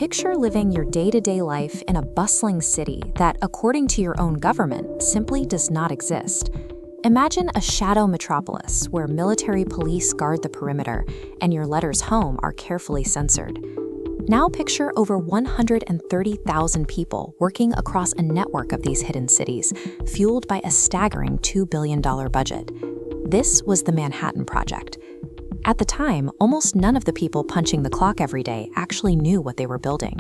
Picture living your day-to-day life in a bustling city that, according to your own government, simply does not exist. Imagine a shadow metropolis where military police guard the perimeter and your letters home are carefully censored. Now picture over 130,000 people working across a network of these hidden cities, fueled by a staggering $2 billion budget. This was the Manhattan Project. At the time, almost none of the people punching the clock every day actually knew what they were building.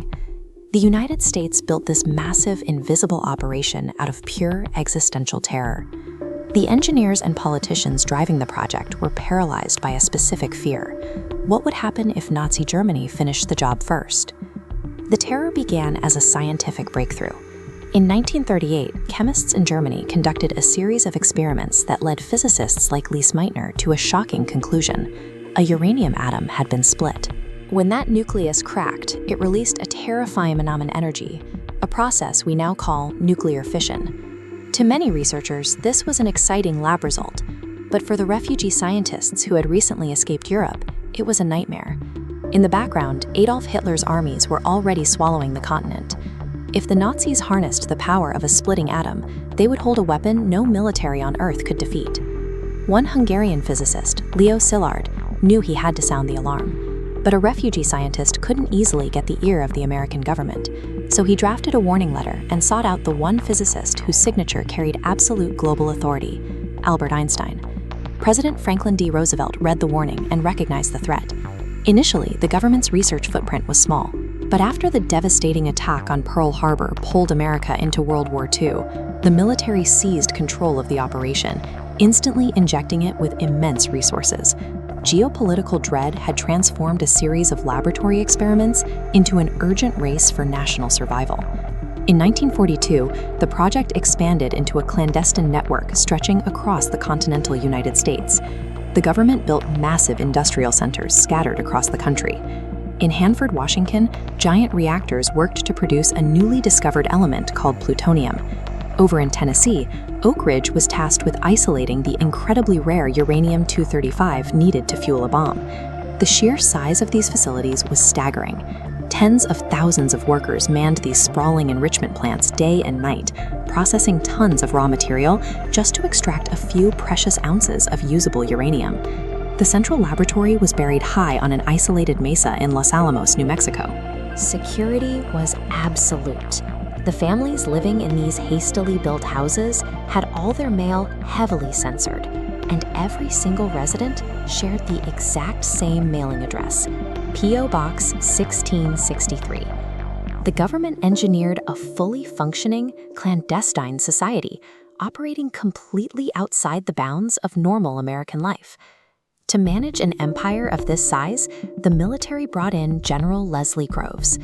The United States built this massive, invisible operation out of pure existential terror. The engineers and politicians driving the project were paralyzed by a specific fear. What would happen if Nazi Germany finished the job first? The terror began as a scientific breakthrough. In 1938, chemists in Germany conducted a series of experiments that led physicists like Lise Meitner to a shocking conclusion: a uranium atom had been split. When that nucleus cracked, it released a terrifying amount of energy, a process we now call nuclear fission. To many researchers, this was an exciting lab result, but for the refugee scientists who had recently escaped Europe, it was a nightmare. In the background, Adolf Hitler's armies were already swallowing the continent. If the Nazis harnessed the power of a splitting atom, they would hold a weapon no military on Earth could defeat. One Hungarian physicist, Leo Szilard, knew he had to sound the alarm, but a refugee scientist couldn't easily get the ear of the American government, so he drafted a warning letter and sought out the one physicist whose signature carried absolute global authority, Albert Einstein. President Franklin D. Roosevelt read the warning and recognized the threat. Initially, the government's research footprint was small, but after the devastating attack on Pearl Harbor pulled America into World War II, the military seized control of the operation, instantly injecting it with immense resources. Geopolitical dread had transformed a series of laboratory experiments into an urgent race for national survival. In 1942, the project expanded into a clandestine network stretching across the continental United States. The government built massive industrial centers scattered across the country. In Hanford, Washington, giant reactors worked to produce a newly discovered element called plutonium. Over in Tennessee, Oak Ridge was tasked with isolating the incredibly rare uranium-235 needed to fuel a bomb. The sheer size of these facilities was staggering. Tens of thousands of workers manned these sprawling enrichment plants day and night, processing tons of raw material just to extract a few precious ounces of usable uranium. The central laboratory was buried high on an isolated mesa in Los Alamos, New Mexico. Security was absolute. The families living in these hastily built houses had all their mail heavily censored, and every single resident shared the exact same mailing address, P.O. Box 1663. The government engineered a fully functioning, clandestine society, operating completely outside the bounds of normal American life. To manage an empire of this size, the military brought in General Leslie Groves.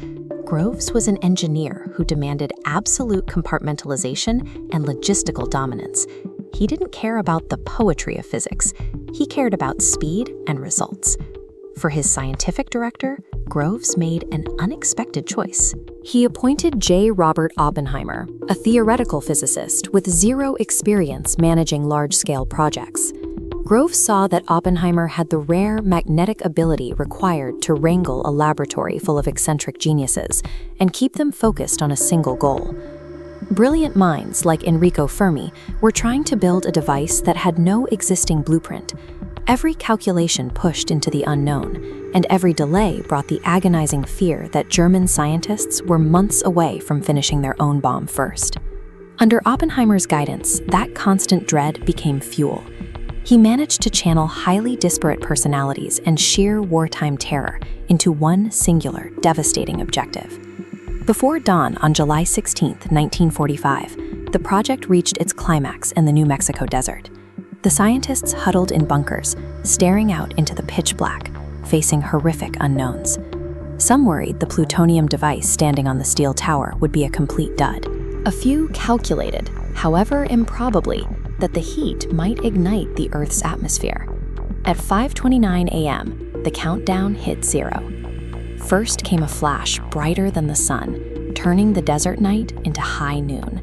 Groves was an engineer who demanded absolute compartmentalization and logistical dominance. He didn't care about the poetry of physics. He cared about speed and results. For his scientific director, Groves made an unexpected choice. He appointed J. Robert Oppenheimer, a theoretical physicist with zero experience managing large-scale projects. Groves saw that Oppenheimer had the rare magnetic ability required to wrangle a laboratory full of eccentric geniuses and keep them focused on a single goal. Brilliant minds like Enrico Fermi were trying to build a device that had no existing blueprint. Every calculation pushed into the unknown, and every delay brought the agonizing fear that German scientists were months away from finishing their own bomb first. Under Oppenheimer's guidance, that constant dread became fuel. He managed to channel highly disparate personalities and sheer wartime terror into one singular, devastating objective. Before dawn on July 16, 1945, the project reached its climax in the New Mexico desert. The scientists huddled in bunkers, staring out into the pitch black, facing horrific unknowns. Some worried the plutonium device standing on the steel tower would be a complete dud. A few calculated, however improbably, that the heat might ignite the Earth's atmosphere. At 5:29 a.m., the countdown hit zero. First came a flash brighter than the sun, turning the desert night into high noon.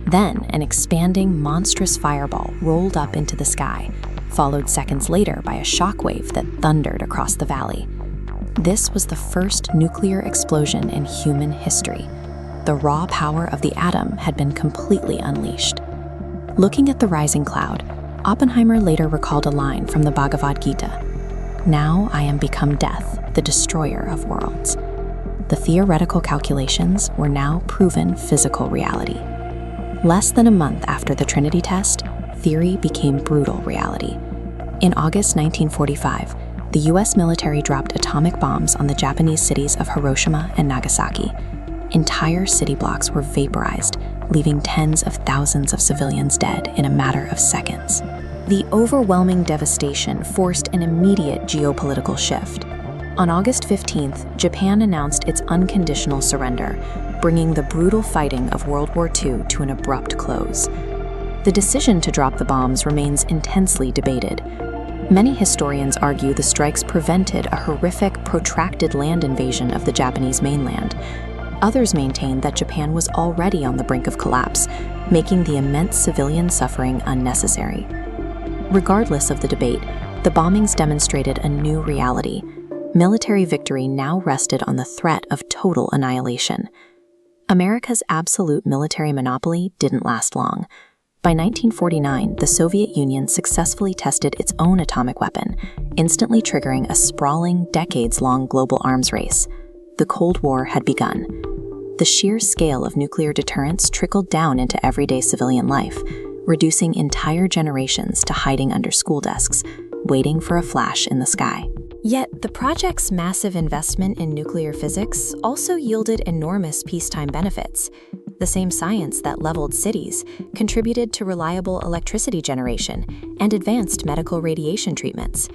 Then an expanding, monstrous fireball rolled up into the sky, followed seconds later by a shockwave that thundered across the valley. This was the first nuclear explosion in human history. The raw power of the atom had been completely unleashed. Looking at the rising cloud, Oppenheimer later recalled a line from the Bhagavad Gita: "Now I am become death, the destroyer of worlds." The theoretical calculations were now proven physical reality. Less than a month after the Trinity Test, theory became brutal reality. In August 1945, the US military dropped atomic bombs on the Japanese cities of Hiroshima and Nagasaki. Entire city blocks were vaporized, leaving tens of thousands of civilians dead in a matter of seconds. The overwhelming devastation forced an immediate geopolitical shift. On August 15th, Japan announced its unconditional surrender, bringing the brutal fighting of World War II to an abrupt close. The decision to drop the bombs remains intensely debated. Many historians argue the strikes prevented a horrific, protracted land invasion of the Japanese mainland. Others maintain that Japan was already on the brink of collapse, making the immense civilian suffering unnecessary. Regardless of the debate, the bombings demonstrated a new reality. Military victory now rested on the threat of total annihilation. America's absolute military monopoly didn't last long. By 1949, the Soviet Union successfully tested its own atomic weapon, instantly triggering a sprawling, decades-long global arms race. The Cold War had begun. The sheer scale of nuclear deterrence trickled down into everyday civilian life, reducing entire generations to hiding under school desks, waiting for a flash in the sky. Yet, the project's massive investment in nuclear physics also yielded enormous peacetime benefits. The same science that leveled cities contributed to reliable electricity generation and advanced medical radiation treatments.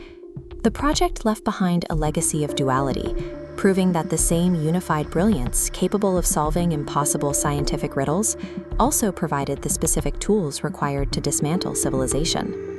The project left behind a legacy of duality, proving that the same unified brilliance capable of solving impossible scientific riddles also provided the specific tools required to dismantle civilization.